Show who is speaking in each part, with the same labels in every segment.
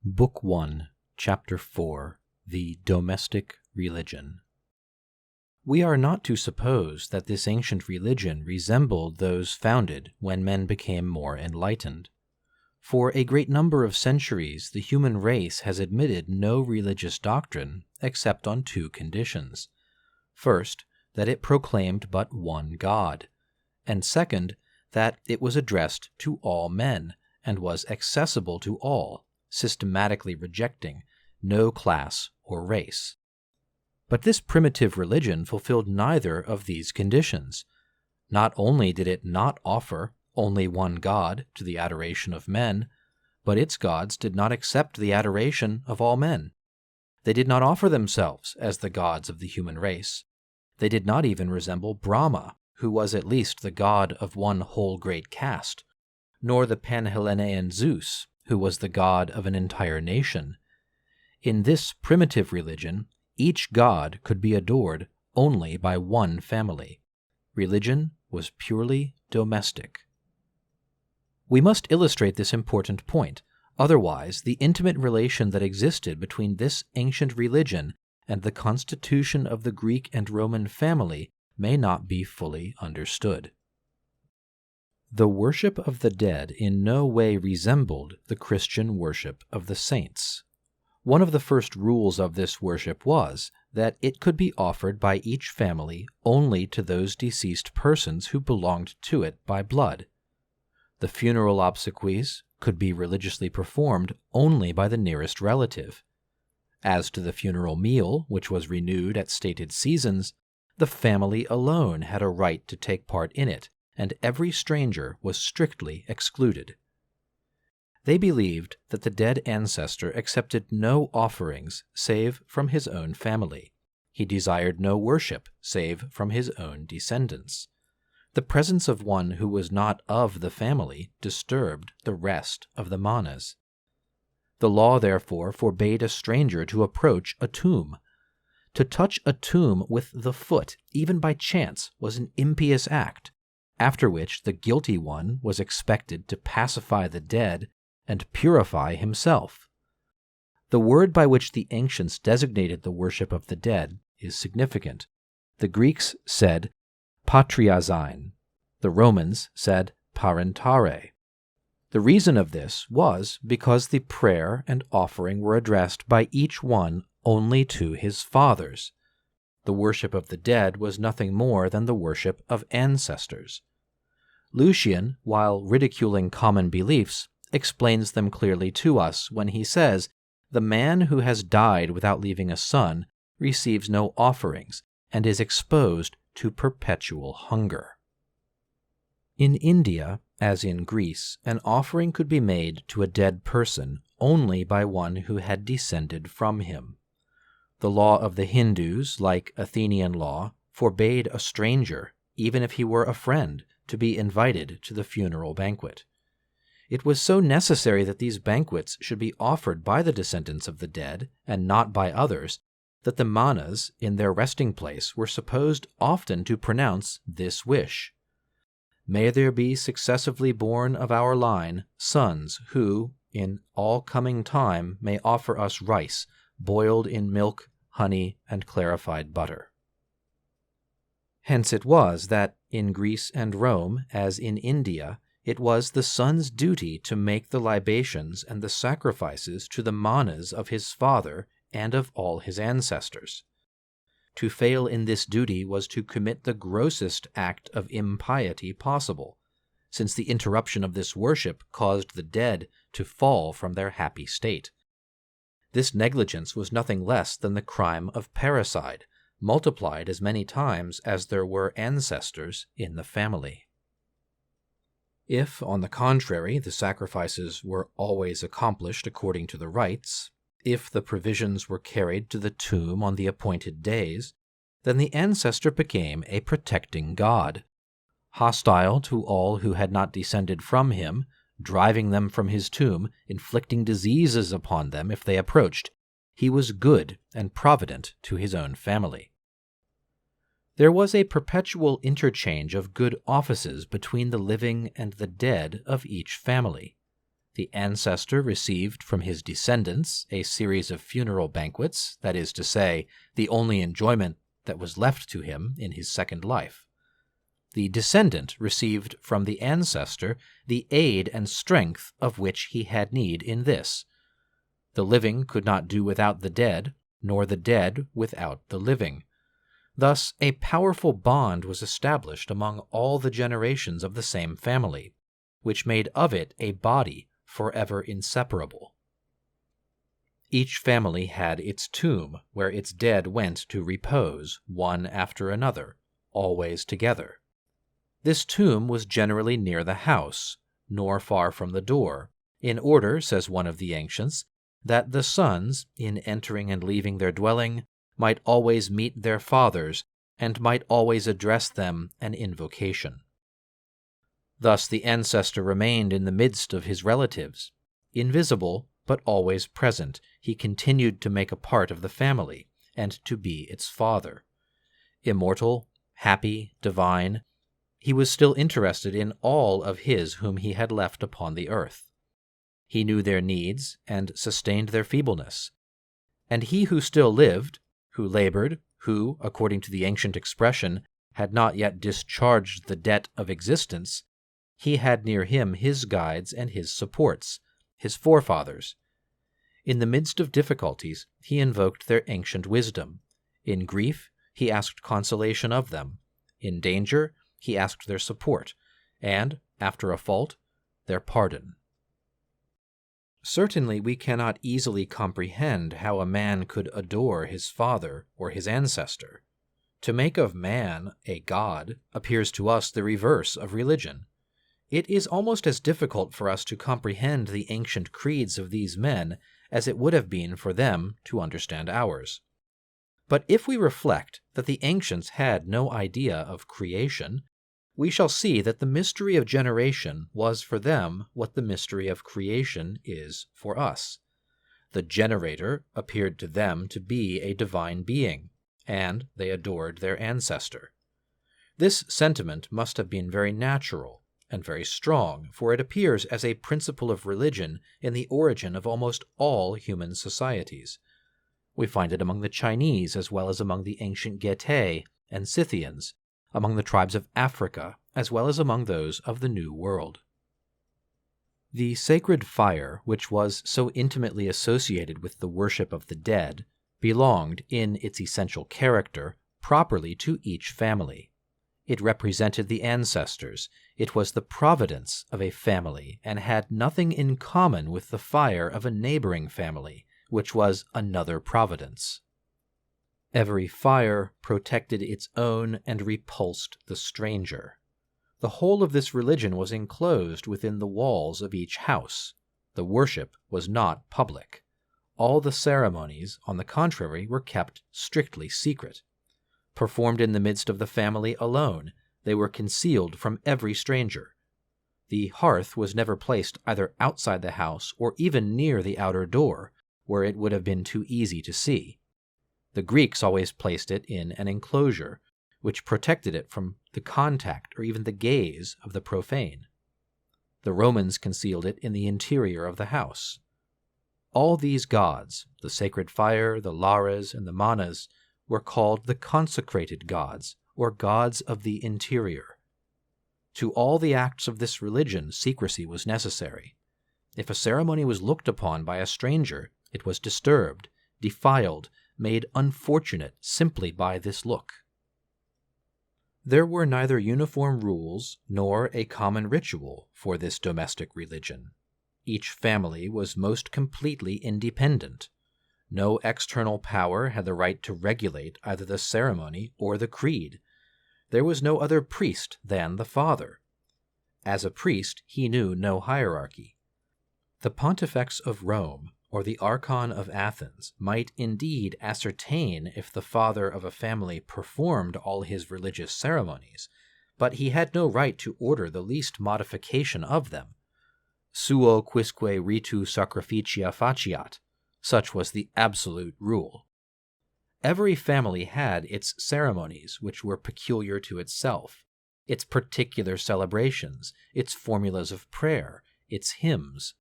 Speaker 1: Book 1, Chapter 4, The Domestic Religion. We are not to suppose that this ancient religion resembled those founded when men became more enlightened. For a great number of centuries the human race has admitted no religious doctrine except on two conditions. First, that it proclaimed but one God, and second, that it was addressed to all men and was accessible to all, systematically rejecting no class or race. But this primitive religion fulfilled neither of these conditions. Not only did it not offer only one God to the adoration of men, but its gods did not accept the adoration of all men. They did not offer themselves as the gods of the human race. They did not even resemble Brahma, who was at least the god of one whole great caste, nor the Pan-Hellenean Zeus, who was the god of an entire nation. In this primitive religion, each god could be adored only by one family. Religion was purely domestic. We must illustrate this important point, otherwise the intimate relation that existed between this ancient religion and the constitution of the Greek and Roman family may not be fully understood. The worship of the dead in no way resembled the Christian worship of the saints. One of the first rules of this worship was that it could be offered by each family only to those deceased persons who belonged to it by blood. The funeral obsequies could be religiously performed only by the nearest relative. As to the funeral meal, which was renewed at stated seasons, the family alone had a right to take part in it, and every stranger was strictly excluded. They believed that the dead ancestor accepted no offerings save from his own family. He desired no worship save from his own descendants. The presence of one who was not of the family disturbed the rest of the manas. The law, therefore, forbade a stranger to approach a tomb. To touch a tomb with the foot, even by chance, was an impious act, after which the guilty one was expected to pacify the dead and purify himself. The word by which the ancients designated the worship of the dead is significant. The Greeks said patriazein. The Romans said parentare. The reason of this was because the prayer and offering were addressed by each one only to his fathers. The worship of the dead was nothing more than the worship of ancestors. Lucian, while ridiculing common beliefs, explains them clearly to us when he says, "The man who has died without leaving a son receives no offerings and is exposed to perpetual hunger." In India, as in Greece, an offering could be made to a dead person only by one who had descended from him. The law of the Hindus, like Athenian law, forbade a stranger, even if he were a friend, to be invited to the funeral banquet. It was so necessary that these banquets should be offered by the descendants of the dead, and not by others, that the manas in their resting place were supposed often to pronounce this wish: "May there be successively born of our line sons who, in all coming time, may offer us rice, boiled in milk, honey, and clarified butter." Hence it was that, in Greece and Rome, as in India, it was the son's duty to make the libations and the sacrifices to the manas of his father and of all his ancestors. To fail in this duty was to commit the grossest act of impiety possible, since the interruption of this worship caused the dead to fall from their happy state. This negligence was nothing less than the crime of parricide, multiplied as many times as there were ancestors in the family. If, on the contrary, the sacrifices were always accomplished according to the rites, if the provisions were carried to the tomb on the appointed days, then the ancestor became a protecting god. Hostile to all who had not descended from him, driving them from his tomb, inflicting diseases upon them if they approached, he was good and provident to his own family. There was a perpetual interchange of good offices between the living and the dead of each family. The ancestor received from his descendants a series of funeral banquets, that is to say, the only enjoyment that was left to him in his second life. The descendant received from the ancestor the aid and strength of which he had need in this. The living could not do without the dead, nor the dead without the living. Thus a powerful bond was established among all the generations of the same family, which made of it a body forever inseparable. Each family had its tomb, where its dead went to repose, one after another, always together. This tomb was generally near the house, nor far from the door, in order, says one of the ancients, that the sons, in entering and leaving their dwelling, might always meet their fathers, and might always address them an invocation. Thus the ancestor remained in the midst of his relatives. Invisible, but always present, he continued to make a part of the family, and to be its father. Immortal, happy, divine, he was still interested in all of his whom he had left upon the earth. He knew their needs, and sustained their feebleness. And he who still lived, who labored, who, according to the ancient expression, had not yet discharged the debt of existence, he had near him his guides and his supports, his forefathers. In the midst of difficulties, he invoked their ancient wisdom. In grief, he asked consolation of them. In danger, he asked their support, and, after a fault, their pardon. Certainly we cannot easily comprehend how a man could adore his father or his ancestor. To make of man a god appears to us the reverse of religion. It is almost as difficult for us to comprehend the ancient creeds of these men as it would have been for them to understand ours. But if we reflect that the ancients had no idea of creation, we shall see that the mystery of generation was for them what the mystery of creation is for us. The generator appeared to them to be a divine being, and they adored their ancestor. This sentiment must have been very natural and very strong, for it appears as a principle of religion in the origin of almost all human societies. We find it among the Chinese as well as among the ancient Getae and Scythians, among the tribes of Africa as well as among those of the New World. The sacred fire, which was so intimately associated with the worship of the dead, belonged, in its essential character, properly to each family. It represented the ancestors, it was the providence of a family, and had nothing in common with the fire of a neighboring family, which was another providence. Every fire protected its own and repulsed the stranger. The whole of this religion was enclosed within the walls of each house. The worship was not public. All the ceremonies, on the contrary, were kept strictly secret. Performed in the midst of the family alone, they were concealed from every stranger. The hearth was never placed either outside the house or even near the outer door, where it would have been too easy to see. The Greeks always placed it in an enclosure, which protected it from the contact or even the gaze of the profane. The Romans concealed it in the interior of the house. All these gods, the sacred fire, the Lares, and the Manas, were called the consecrated gods, or gods of the interior. To all the acts of this religion, secrecy was necessary. If a ceremony was looked upon by a stranger, it was disturbed, defiled, made unfortunate simply by this look. There were neither uniform rules nor a common ritual for this domestic religion. Each family was most completely independent. No external power had the right to regulate either the ceremony or the creed. There was no other priest than the father. As a priest, he knew no hierarchy. The pontifex of Rome or the archon of Athens might indeed ascertain if the father of a family performed all his religious ceremonies, but he had no right to order the least modification of them. Suo quisque ritu sacrificia faciat, such was the absolute rule. Every family had its ceremonies, which were peculiar to itself, its particular celebrations, its formulas of prayer, its hymns.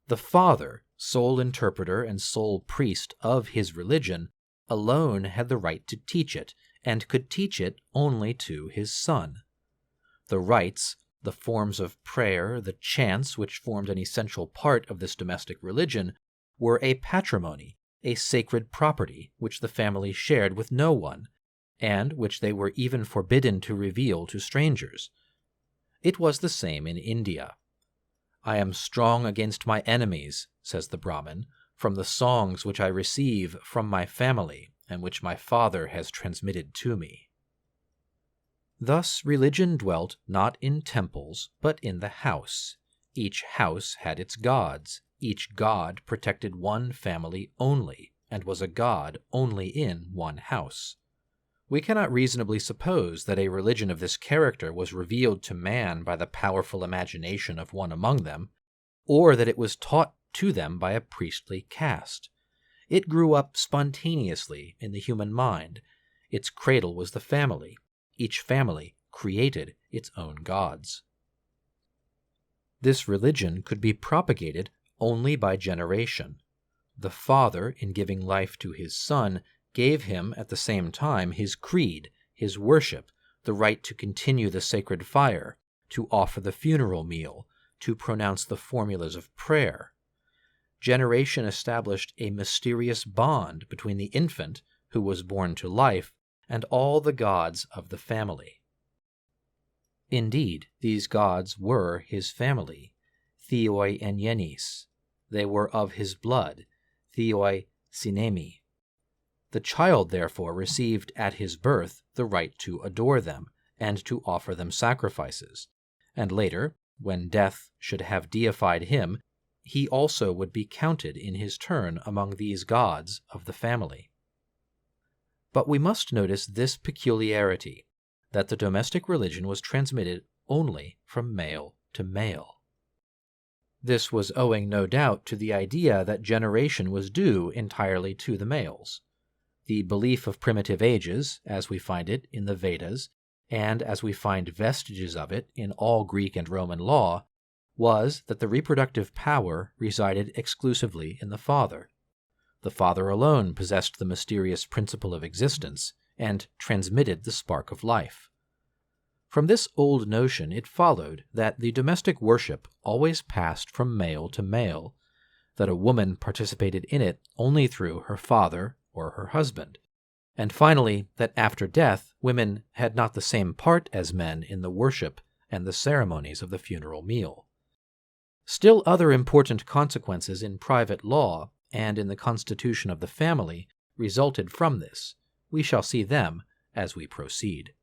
Speaker 1: The father, sole interpreter and sole priest of his religion, alone had the right to teach it, and could teach it only to his son. The rites, the forms of prayer, the chants which formed an essential part of this domestic religion, were a patrimony, a sacred property which the family shared with no one, and which they were even forbidden to reveal to strangers. It was the same in India. "I am strong against my enemies," says the Brahmin, "from the songs which I receive from my family, and which my father has transmitted to me." Thus religion dwelt not in temples, but in the house. Each house had its gods. Each god protected one family only, and was a god only in one house. We cannot reasonably suppose that a religion of this character was revealed to man by the powerful imagination of one among them, or that it was taught to them by a priestly caste. It grew up spontaneously in the human mind. Its cradle was the family. Each family created its own gods. This religion could be propagated only by generation. The father, in giving life to his son, gave him at the same time his creed, his worship, the right to continue the sacred fire, to offer the funeral meal, to pronounce the formulas of prayer. Generation established a mysterious bond between the infant, who was born to life, and all the gods of the family. Indeed, these gods were his family, theoi en genis. They were of his blood, theoi synemi. The child, therefore, received at his birth the right to adore them, and to offer them sacrifices, and later, when death should have deified him, he also would be counted in his turn among these gods of the family. But we must notice this peculiarity, that the domestic religion was transmitted only from male to male. This was owing, no doubt, to the idea that generation was due entirely to the males. The belief of primitive ages, as we find it in the Vedas, and as we find vestiges of it in all Greek and Roman law, was that the reproductive power resided exclusively in the father. The father alone possessed the mysterious principle of existence, and transmitted the spark of life. From this old notion it followed that the domestic worship always passed from male to male, that a woman participated in it only through her father or her husband, and finally that after death women had not the same part as men in the worship and the ceremonies of the funeral meal. Still other important consequences in private law and in the constitution of the family resulted from this. We shall see them as we proceed.